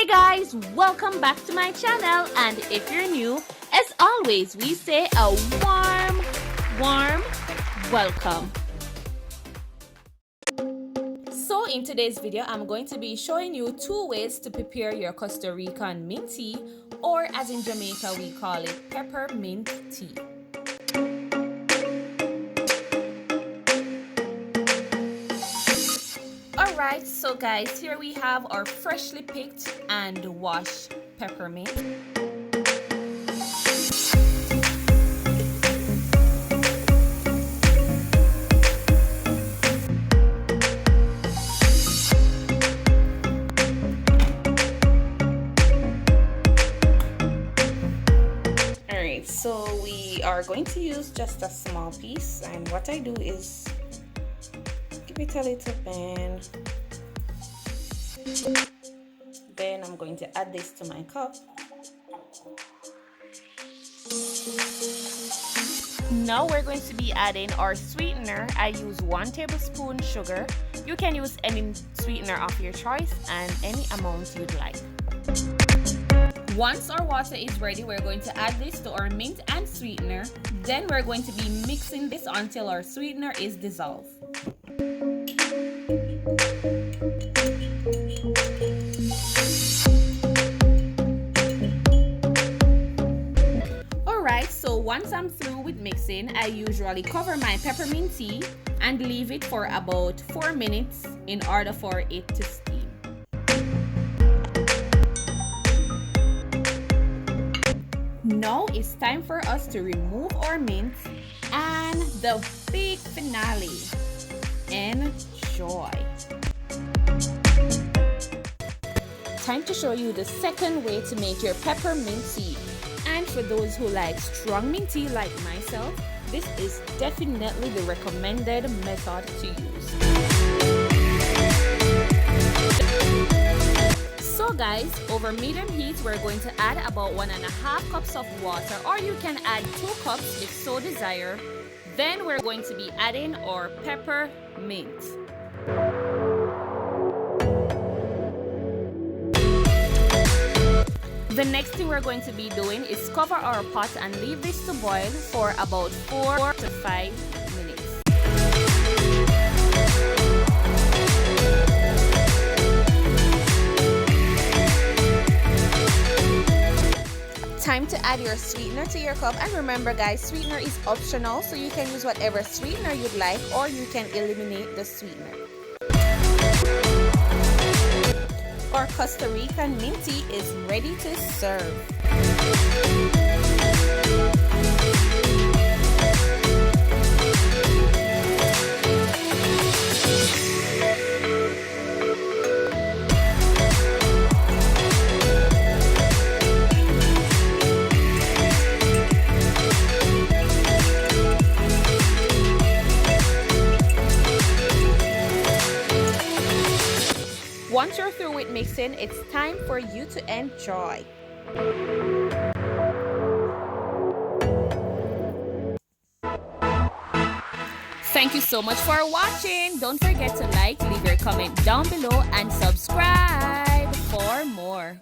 Hey guys, welcome back to my channel, and if you're new, as always, we say a warm welcome. So in today's video, I'm going to be showing you 2 ways to prepare your Costa Rican mint tea, or as in Jamaica we call it peppermint tea. Alright, so guys, here we have our freshly picked and washed peppermint. Alright, so we are going to use just a small piece, and what I do is give it a little bend. Then I'm going to add this to my cup. Now we're going to be adding our sweetener. I use 1 tablespoon sugar. You can use any sweetener of your choice and any amount you'd like. Once our water is ready, we're going to add this to our mint and sweetener. Then we're going to be mixing this until our sweetener is dissolved. Alright, so once I'm through with mixing, I usually cover my peppermint tea and leave it for about 4 minutes in order for it to steam. Now it's time for us to remove our mint and the big finale. Enjoy! Time to show you the second way to make your peppermint tea. And for those who like strong mint tea like myself, this is definitely the recommended method to use. So guys, over medium heat, we're going to add about 1.5 cups of water, or you can add 2 cups if so desire. Then we're going to be adding our peppermint. The next thing we're going to be doing is cover our pot and leave this to boil for about 4 to 5 minutes. Time to add your sweetener to your cup, and remember guys, sweetener is optional, so you can use whatever sweetener you'd like, or you can eliminate the sweetener. Our Costa Rican mint tea is ready to serve. Once you're through with mixing, it's time for you to enjoy. Thank you so much for watching. Don't forget to like, leave your comment down below, and subscribe for more.